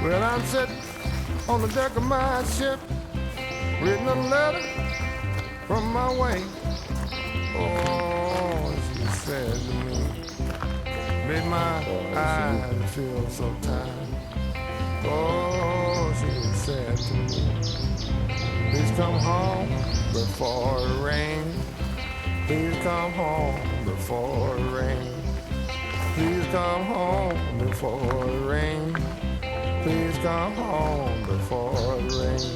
Well, I'm sitting on the deck of my ship, reading a letter from my wife. Oh, she said to me, made my eyes feel so tired. Oh, she said to me, please come home before it rains. Please come home before it rains. Please come home before it rains. Please come home before it rains.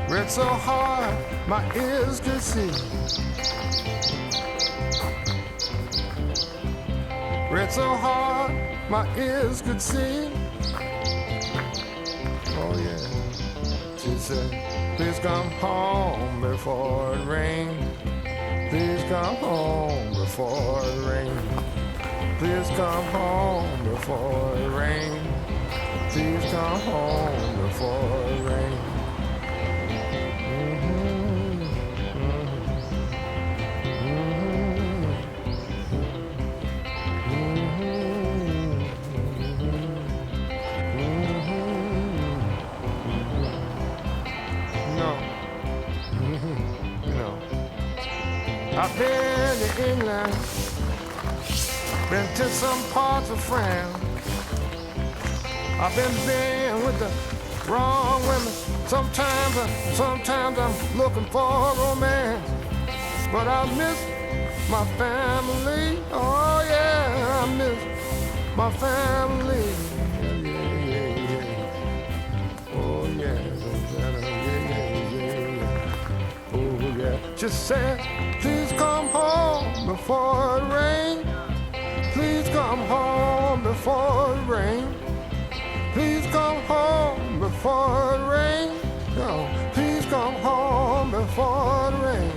Read so hard my ears could see. Read so hard my ears could see. Oh yeah. She said, please come home before it rains. Please come home before it rains. Please come home before it rains. Please come home before it rains. I've been to England, been to some parts of France. I've been with the wrong women. Sometimes I'm looking for romance, but I miss my family. Oh yeah, I miss my family. Yeah. Oh yeah, yeah. Oh yeah. Just said, please come home before it rains. Please come home before it rains. Please come home before it rains. No, please come home before it rains.